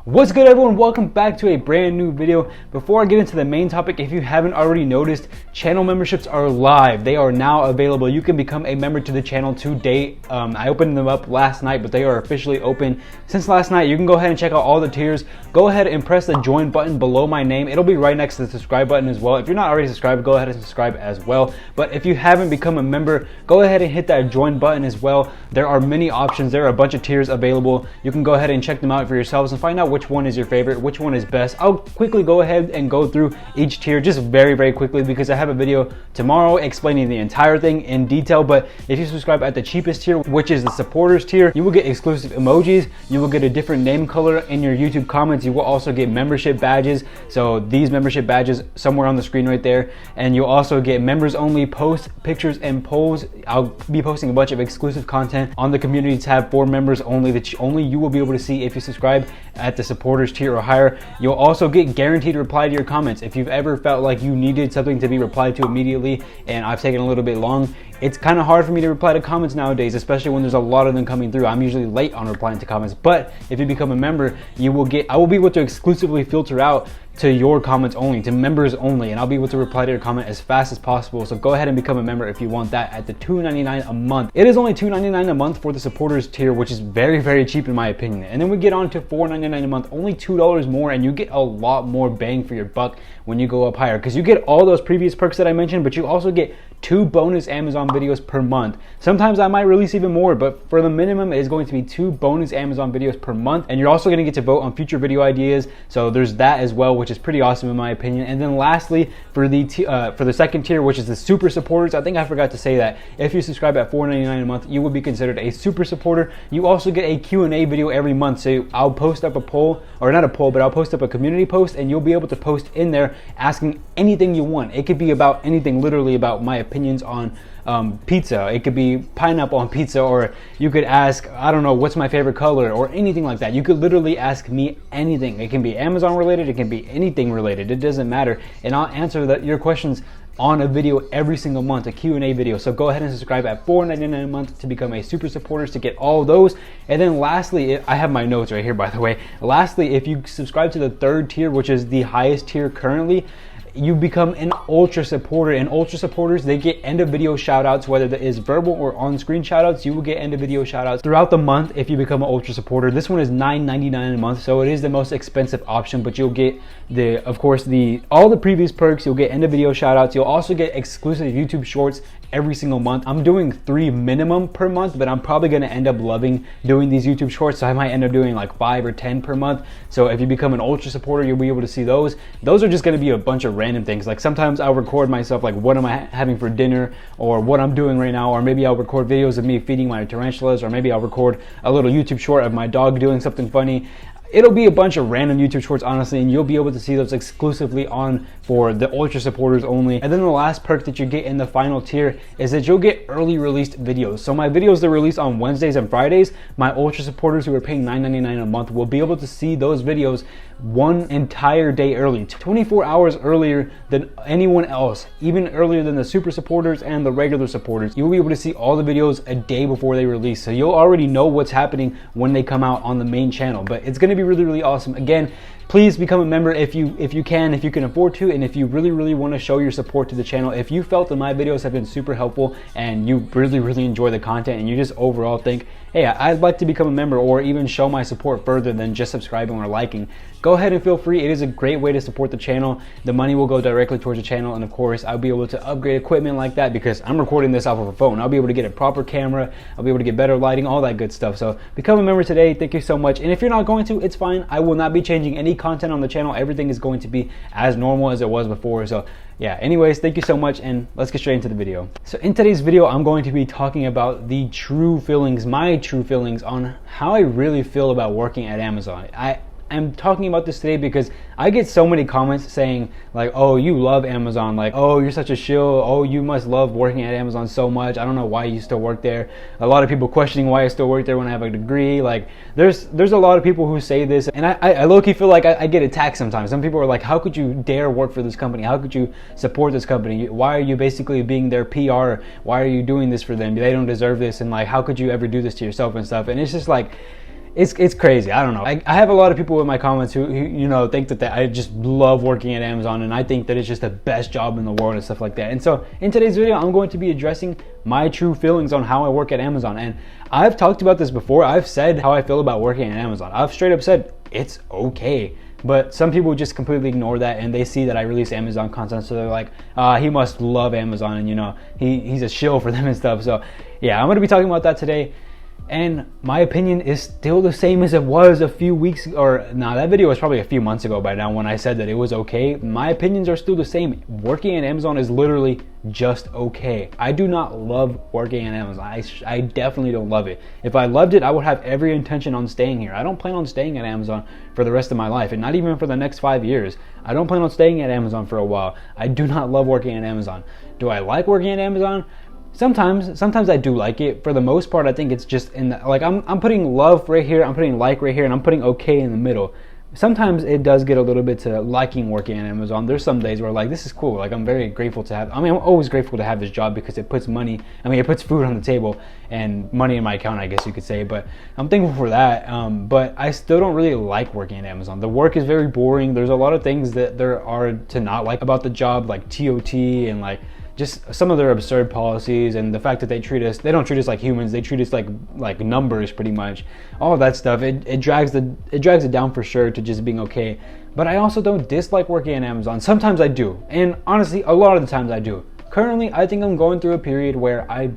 What's good, everyone? Welcome back to a brand new video. Before I get into the main topic, if you haven't already noticed, channel memberships are live. They are now available. You can become a member to the channel today. I opened them up last night, but they are officially open since last night. You can go ahead and check out all the tiers. Go ahead and press the join button below my name. It'll be right next to the subscribe button as well. If you're not already subscribed, go ahead and subscribe as well. But if you haven't become a member, go ahead and hit that join button as well. There are many options. There are a bunch of tiers available. You can go ahead and check them out for yourselves and find out which one is your favorite, which one is best. I'll quickly go ahead and go through each tier just very quickly because I have a video tomorrow explaining the entire thing in detail. But if you subscribe at the cheapest tier, which is the supporters tier, you will get exclusive emojis, you will get a different name color in your YouTube comments, you will also get membership badges. So these membership badges somewhere on the screen right there, and you'll also get members only posts, pictures, and polls. I'll be posting a bunch of exclusive content on the community tab for members only that only you will be able to see if you subscribe at the supporters tier or higher. You'll also get guaranteed reply to your comments. If you've ever felt like you needed something to be replied to immediately and I've taken a little bit long, it's kind of hard for me to reply to comments nowadays, especially when there's a lot of them coming through. I'm usually late on replying to comments, but if you become a member, I will be able to exclusively filter out to your comments only, to members only, and I'll be able to reply to your comment as fast as possible. So go ahead and become a member if you want that at the $2.99 a month. It is only $2.99 a month for the supporters tier, which is very cheap in my opinion. And then we get on to $4.99 a month, only $2 more, and you get a lot more bang for your buck when you go up higher, because you get all those previous perks that I mentioned, but you also get 2 bonus Amazon videos per month. Sometimes I might release even more, but for the minimum, it is going to be 2 bonus Amazon videos per month. And you're also going to get to vote on future video ideas. So there's that as well, which is pretty awesome in my opinion. And then lastly, for the second tier, which is the super supporters, I think I forgot to say that if you subscribe at $4.99 a month, you will be considered a super supporter. You also get a Q&A video every month. So I'll post up a poll, or not a poll, but I'll post up a community post, and you'll be able to post in there asking anything you want. It could be about anything, literally about my opinions on pizza. It could be pineapple on pizza, or you could ask, I don't know, what's my favorite color, or anything like that. You could literally ask me anything. It can be Amazon related, it can be anything related, it doesn't matter, and I'll answer your questions on a video every single month, a Q&A video. So go ahead and subscribe at $4.99 a month to become a super supporter to get all those. And then lastly, I have my notes right here, by the way. Lastly, if you subscribe to the third tier, which is the highest tier currently, you become an ultra supporter. And ultra supporters, they get end of video shout outs, whether that is verbal or on screen shout outs. You will get end of video shout outs throughout the month if you become an ultra supporter. This one is $9.99 a month, so it is the most expensive option, but you'll get of course all the previous perks. You'll get end of video shout outs. You'll also get exclusive YouTube shorts every single month. I'm doing 3 minimum per month, but I'm probably going to end up loving doing these YouTube shorts, so I might end up doing like 5 or 10 per month. So if you become an ultra supporter, you'll be able to see those. Those are just going to be a bunch of random things. Like sometimes I'll record myself, like what am I having for dinner, or what I'm doing right now, or maybe I'll record videos of me feeding my tarantulas, or maybe I'll record a little YouTube short of my dog doing something funny. It'll be a bunch of random YouTube shorts, honestly, and you'll be able to see those exclusively for the ultra supporters only. And then the last perk that you get in the final tier is that you'll get early released videos. So my videos that are released on Wednesdays and Fridays, my ultra supporters who are paying $9.99 a month will be able to see those videos one entire day early, 24 hours earlier than anyone else, even earlier than the super supporters and the regular supporters. You'll be able to see all the videos a day before they release, so you'll already know what's happening when they come out on the main channel. But it's going to be really awesome. Again, please become a member if you can afford to, and if you really want to show your support to the channel. If you felt that my videos have been super helpful and you really enjoy the content, and you just overall think, hey, I'd like to become a member or even show my support further than just subscribing or liking, go ahead and feel free. It is a great way to support the channel. The money will go directly towards the channel, and of course I'll be able to upgrade equipment like that because I'm recording this off of a phone. I'll be able to get a proper camera, I'll be able to get better lighting, all that good stuff. So become a member today. Thank you so much. And if you're not going to, it's fine. I will not be changing any content on the channel. Everything is going to be as normal as it was before. So yeah, anyways, thank you so much, and let's get straight into the video. So in today's video, I'm going to be talking about the true feelings, my true feelings on how I really feel about working at Amazon. I'm talking about this today because I get so many comments saying like, oh, you love Amazon, like, oh, you're such a shill, oh, you must love working at Amazon so much, I don't know why you still work there. A lot of people questioning why I still work there when I have a degree. Like there's a lot of people who say this, and I low-key feel like I get attacked sometimes. Some people are like, how could you dare work for this company? How could you support this company? Why are you basically being their PR? Why are you doing this for them? They don't deserve this, and like, how could you ever do this to yourself and stuff? And it's just like, it's crazy. I don't know. I have a lot of people in my comments who you know think that I just love working at Amazon, and I think that it's just the best job in the world and stuff like that. And so in today's video, I'm going to be addressing my true feelings on how I work at Amazon. And I've talked about this before. I've said how I feel about working at Amazon. I've straight up said it's okay. But some people just completely ignore that, and they see that I release Amazon content, so they're like, he must love Amazon, and you know, he's a shill for them and stuff. So yeah, I'm gonna be talking about that today. And my opinion is still the same as it was a few weeks, or no, that video was probably a few months ago by now when I said that it was okay. My opinions are still the same. Working at Amazon is literally just okay. I do not love working at Amazon. I definitely don't love it. If I loved it, I would have every intention on staying here. I don't plan on staying at Amazon for the rest of my life, and not even for the next 5 years. I don't plan on staying at Amazon for a while. I do not love working at Amazon. Do I like working at Amazon? Sometimes I do like it. For the most part, I think it's just in the, like I'm putting love right here, I'm putting like right here, and I'm putting okay in the middle. Sometimes it does get a little bit to liking working at Amazon. There's some days where like, this is cool. Like I'm very grateful to have, I'm always grateful to have this job because it puts money, it puts food on the table and money in my account, I guess you could say, but I'm thankful for that. But I still don't really like working at Amazon. The work is very boring. There's a lot of things that there are to not like about the job, like TOT and like, just some of their absurd policies, and the fact that they don't treat us like humans. They treat us like numbers, pretty much. All of that stuff. It drags it down for sure to just being okay. But I also don't dislike working at Amazon. Sometimes I do, and honestly, a lot of the times I do. Currently, I think I'm going through a period where I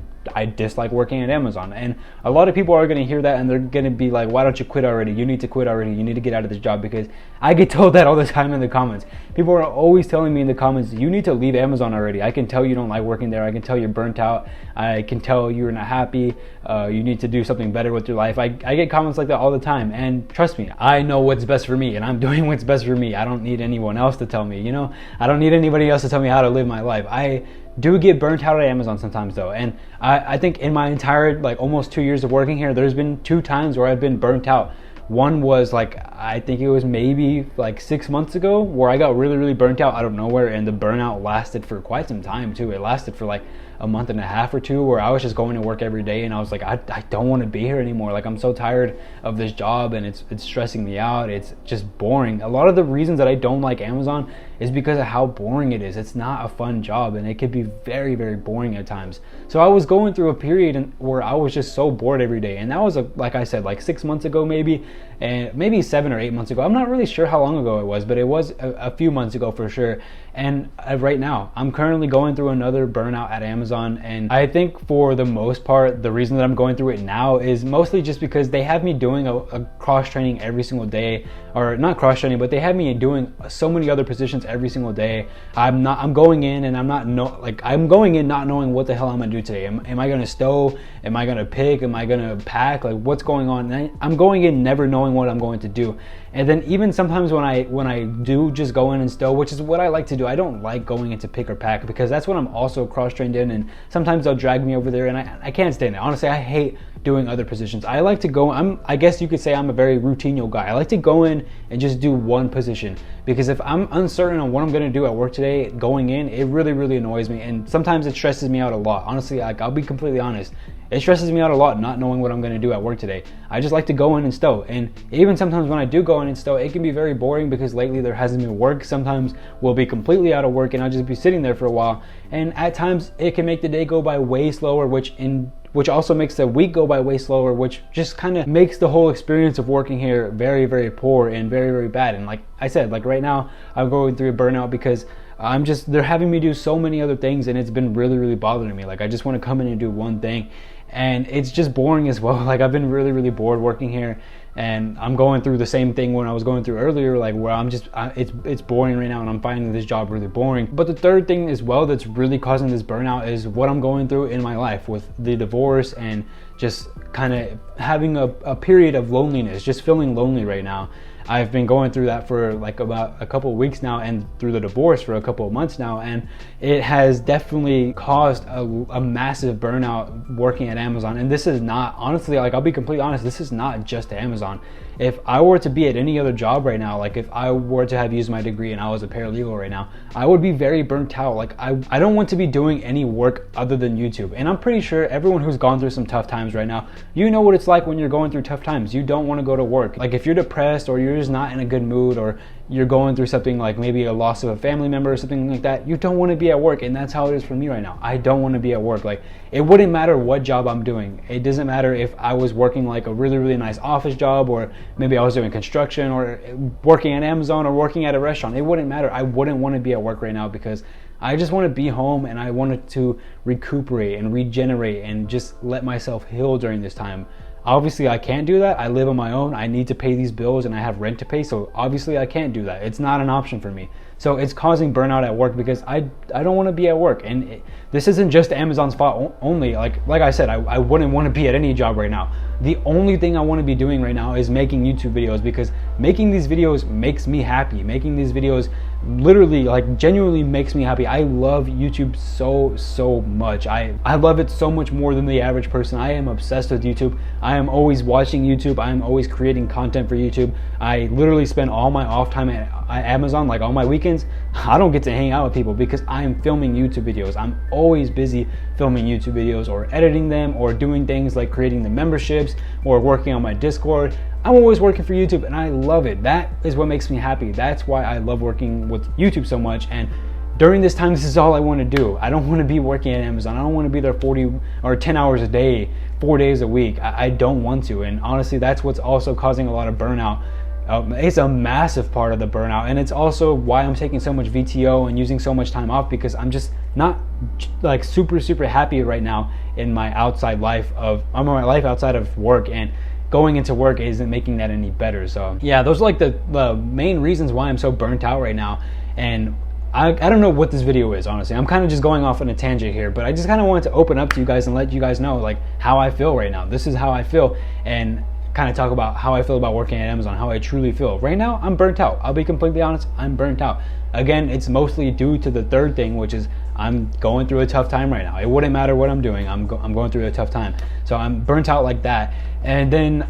dislike working at Amazon, and a lot of people are going to hear that and they're going to be like, why don't you quit already? You need to quit already. You need to get out of this job. Because I get told that all the time in the comments. People are always telling me in the comments, you need to leave Amazon already. I can tell you don't like working there. I can tell you're burnt out. I can tell you're not happy. You need to do something better with your life. I get comments like that all the time, and trust me, I know what's best for me, and I'm doing what's best for me. I don't need anyone else to tell me, you know? I don't need anybody else to tell me how to live my life. I do get burnt out at Amazon sometimes though, and I think in my entire like almost 2 years of working here, there's been 2 times where I've been burnt out. One was like, I think it was maybe like 6 months ago, where I got really burnt out out of nowhere, and the burnout lasted for quite some time too. It lasted for like a month and a half or 2, where I was just going to work every day, and I was like, I don't want to be here anymore. Like I'm so tired of this job, and it's stressing me out. It's just boring. A lot of the reasons that I don't like Amazon is because of how boring it is. It's not a fun job, and it could be very boring at times. So I was going through a period where I was just so bored every day, and that was like I said, like 6 months ago maybe, and maybe 7 or 8 months ago. I'm not really sure how long ago it was, but it was a few months ago for sure. And right now, I'm currently going through another burnout at Amazon, and I think for the most part, the reason that I'm going through it now is mostly just because they have me doing a cross training every single day, or not cross training, but they have me doing so many other positions every single day. I'm going in and I'm going in not knowing what the hell I'm gonna do today. Am I gonna stow? Am I gonna pick? Am I gonna pack? Like what's going on? And I'm going in never knowing what I'm going to do. And then even sometimes when I do just go in and stow, which is what I like to do, I don't like going into pick or pack because that's what I'm also cross-trained in, and sometimes they'll drag me over there and I can't stand it. Honestly, I hate doing other positions. I like to go, I guess you could say I'm a very routine guy. I like to go in and just do one position, because if I'm uncertain on what I'm gonna do at work today, going in, it really annoys me, and sometimes it stresses me out a lot. Honestly, like I'll be completely honest. It stresses me out a lot not knowing what I'm going to do at work today. I just like to go in and stow. And even sometimes when I do go in and stow, it can be very boring because lately there hasn't been work. Sometimes we'll be completely out of work and I'll just be sitting there for a while. And at times it can make the day go by way slower, which also makes the week go by way slower, which just kind of makes the whole experience of working here very poor and very bad. And like I said, like right now I'm going through a burnout because they're having me do so many other things, and it's been really bothering me. Like I just want to come in and do one thing, and it's just boring as well. Like I've been really bored working here, and I'm going through the same thing when I was going through earlier, like where it's boring right now and I'm finding this job really boring. But the third thing as well that's really causing this burnout is what I'm going through in my life with the divorce, and just kind of having a period of loneliness, just feeling lonely right now. I've been going through that for like about a couple of weeks now, and through the divorce for a couple of months now, and it has definitely caused a massive burnout working at Amazon. And this is not, honestly, like I'll be completely honest, this is not just Amazon. if I were to be at any other job right now, like if I were to have used my degree and I was a paralegal right now, I would be very burnt out. Like I don't want to be doing any work other than YouTube. And I'm pretty sure everyone who's gone through some tough times right now, you know what it's like when you're going through tough times. You don't want to go to work. Like if you're depressed or you're just not in a good mood, or you're going through something like maybe a loss of a family member or something like that, you don't want to be at work. And that's how it is for me right now. I don't want to be at work. Like it wouldn't matter what job I'm doing. It doesn't matter if I was working like a really, really nice office job, or maybe I was doing construction, or working at Amazon, or working at a restaurant. It wouldn't matter. I wouldn't want to be at work right now because I just want to be home, and I wanted to recuperate and regenerate and just let myself heal during this time. Obviously I can't do that. I live on my own. I need to pay these bills and I have rent to pay. So obviously I can't do that. It's not an option for me. So it's causing burnout at work because I don't want to be at work. And this isn't just Amazon's fault only. Like I said, I wouldn't want to be at any job right now. The only thing I want to be doing right now is making YouTube videos, because making these videos makes me happy. Making these videos literally, like, genuinely makes me happy. I love YouTube so much. I love it so much more than the average person. I am obsessed with YouTube. I am always watching YouTube. I am always creating content for YouTube. I literally spend all my off time at Amazon, like all my weekends. I don't get to hang out with people because I am filming YouTube videos. I'm always busy filming YouTube videos, or editing them, or doing things like creating the memberships, or working on my Discord. I'm always working for YouTube, and I love it. That is what makes me happy. That's why I love working with YouTube so much. And during this time, this is all I want to do. I don't want to be working at Amazon. I don't want to be there 40 or 10 hours a day, 4 days a week. I don't want to. And honestly, that's what's also causing a lot of burnout. It's a massive part of the burnout, and it's also why I'm taking so much VTO and using so much time off, because I'm just not like super happy right now in my outside life my life outside of work, and going into work isn't making that any better. So yeah, those are like the main reasons why I'm so burnt out right now. And I don't know what this video is, honestly. I'm kind of just going off on a tangent here, but I just kind of wanted to open up to you guys and let you guys know like how I feel right now. This is how I feel, and kind of talk about how I feel about working at Amazon, how I truly feel. Right now, I'm burnt out. I'll be completely honest, I'm burnt out. Again, it's mostly due to the third thing, which is I'm going through a tough time right now. It wouldn't matter what I'm doing. I'm going through a tough time. So I'm burnt out like that. And then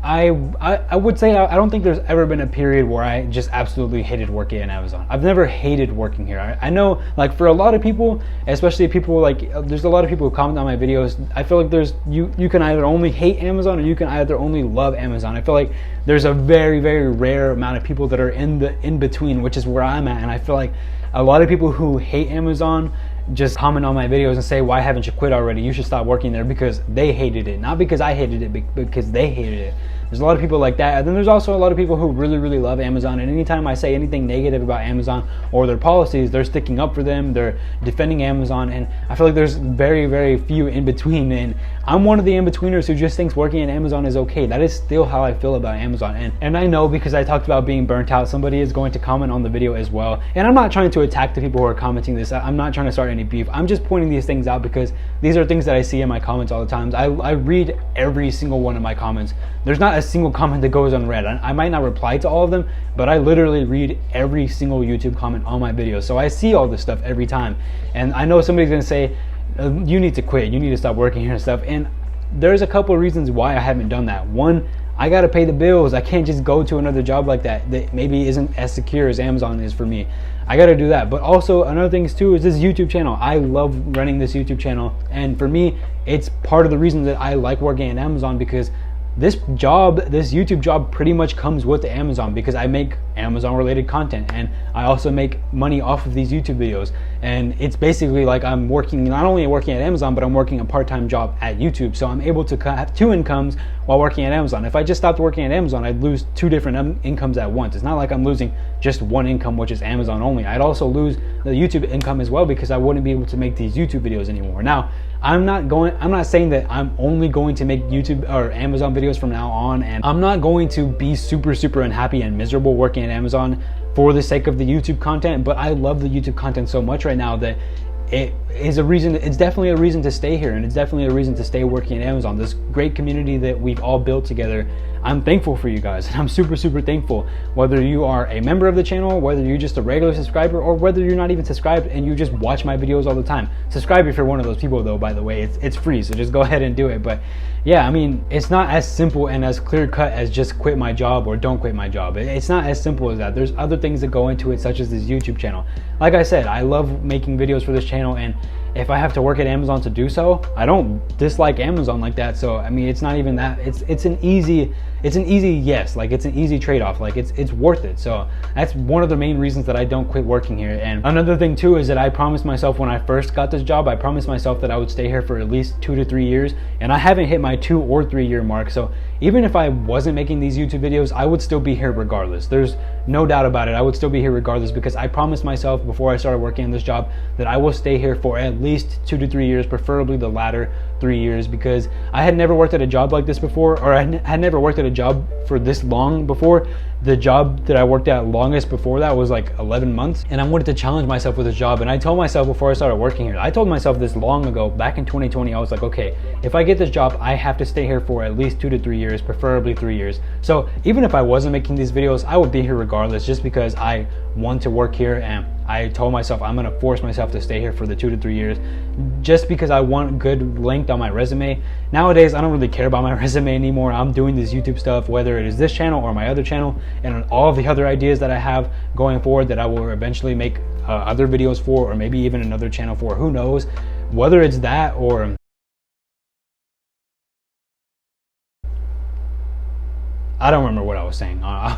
I would say I don't think there's ever been a period where I just absolutely hated working at Amazon. I've never hated working here. I know, like, for a lot of people, especially people like, there's a lot of people who comment on my videos. I feel like there's you can either only hate Amazon, or you can either only love Amazon. I feel like there's a very rare amount of people that are in between, which is where I'm at. And I feel like a lot of people who hate Amazon just comment on my videos and say, why haven't you quit already? You should stop working there, because they hated it. Not because I hated it, but because they hated it. There's a lot of people like that. And then there's also a lot of people who really love Amazon. And anytime I say anything negative about Amazon or their policies, they're sticking up for them. They're defending Amazon. And I feel like there's very few in between. And I'm one of the in-betweeners who just thinks working at Amazon is okay. That is still how I feel about Amazon. And I know, because I talked about being burnt out, somebody is going to comment on the video as well. And I'm not trying to attack the people who are commenting this. I'm not trying to start any beef. I'm just pointing these things out because these are things that I see in my comments all the time. I read every single one of my comments. There's not a single comment that goes unread. I might not reply to all of them, but I literally read every single YouTube comment on my videos. So I see all this stuff every time. And I know somebody's gonna say, you need to quit, you need to stop working here and stuff. And there's a couple of reasons why I haven't done that. One, I gotta pay the bills. I can't just go to another job like that maybe isn't as secure as Amazon is for me. I gotta do that. But also another thing too is this YouTube channel. I love running this YouTube channel, and for me, it's part of the reason that I like working at Amazon, because this YouTube job pretty much comes with Amazon, because I make Amazon related content, and I also make money off of these YouTube videos. And it's basically like I'm not only working at Amazon, but I'm working a part-time job at YouTube. So I'm able to have two incomes while working at Amazon. If I just stopped working at Amazon, I'd lose two different incomes at once. It's not like I'm losing just one income, which is Amazon only. I'd also lose the YouTube income as well, because I wouldn't be able to make these YouTube videos anymore. Now, I'm not saying that I'm only going to make YouTube or Amazon videos from now on, and I'm not going to be super unhappy and miserable working at Amazon for the sake of the YouTube content. But I love the YouTube content so much right now that it's definitely a reason to stay here, and it's definitely a reason to stay working at Amazon. This great community that we've all built together, I'm thankful for you guys, and I'm super thankful. Whether you are a member of the channel, whether you're just a regular subscriber, or whether you're not even subscribed and you just watch my videos all the time. Subscribe if you're one of those people though, by the way. It's free, so just go ahead and do it. But yeah, I mean, it's not as simple and as clear cut as just quit my job or don't quit my job. It's not as simple as that. There's other things that go into it, such as this YouTube channel. Like I said, I love making videos for this channel, and if I have to work at Amazon to do so, I don't dislike Amazon like that. So I mean, it's not even that. It's an easy yes. Like, it's an easy trade-off. Like, it's worth it. So that's one of the main reasons that I don't quit working here. And another thing too is that I promised myself when I first got this job, I promised myself that I would stay here for at least 2 to 3 years, and I haven't hit my 2 or 3 year mark. So even if I wasn't making these YouTube videos, I would still be here regardless. There's no doubt about it. I would still be here regardless, because I promised myself before I started working in this job that I will stay here for at least 2 to 3 years, preferably the latter 3 years, because I had never worked at a job like this before, or I had never worked at a job for this long before. The job that I worked at longest before that was like 11 months, and I wanted to challenge myself with this job. And I told myself before I started working here, I told myself this long ago, back in 2020, I was like, okay, if I get this job, I have to stay here for at least 2 to 3 years, preferably 3 years. So even if I wasn't making these videos, I would be here regardless, just because I want to work here, and I told myself I'm gonna force myself to stay here for the 2 to 3 years, just because I want good length on my resume. Nowadays, I don't really care about my resume anymore. I'm doing this YouTube stuff, whether it is this channel or my other channel, and all of the other ideas that I have going forward that I will eventually make other videos for, or maybe even another channel for, who knows, whether it's that or I don't remember what I was saying. I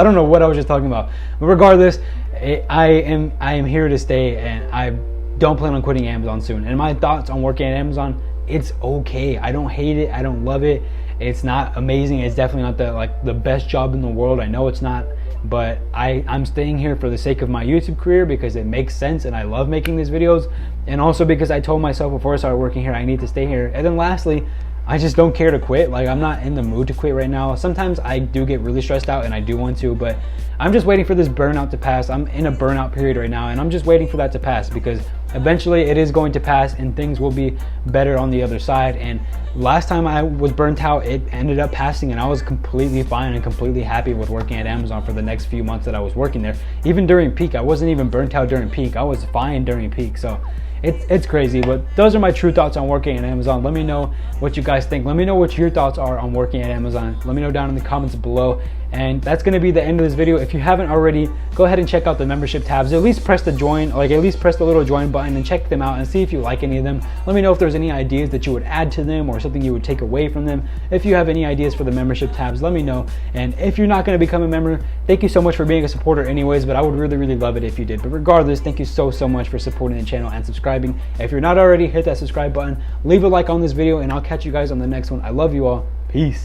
don't know what I was just talking about. But regardless, I am here to stay, and I don't plan on quitting Amazon soon. And my thoughts on working at Amazon, it's okay. I don't hate it. I don't love it. It's not amazing. It's definitely not the best job in the world. I know it's not. But I'm staying here for the sake of my YouTube career, because it makes sense and I love making these videos. And also because I told myself before I started working here, I need to stay here. And then lastly, I just don't care to quit. Like, I'm not in the mood to quit right now. Sometimes I do get really stressed out and I do want to, but I'm just waiting for this burnout to pass. I'm in a burnout period right now, and I'm just waiting for that to pass, because eventually it is going to pass and things will be better on the other side. And last time I was burnt out, it ended up passing, and I was completely fine and completely happy with working at Amazon for the next few months that I was working there. Even during peak, I wasn't even burnt out during peak. I was fine during peak. So it's crazy. But those are my true thoughts on working at Amazon. Let me know what you guys think. Let me know what your thoughts are on working at Amazon. Let me know down in the comments below. And that's going to be the end of this video. If you haven't already, go ahead and check out the membership tabs. At least press the join, at least press the little join button and check them out and see if you like any of them. Let me know if there's any ideas that you would add to them or something you would take away from them. If you have any ideas for the membership tabs, let me know. And if you're not going to become a member, thank you so much for being a supporter anyways, but I would really love it if you did. But regardless, thank you so much for supporting the channel and subscribing. If you're not already, hit that subscribe button, leave a like on this video, and I'll catch you guys on the next one. I love you all. Peace.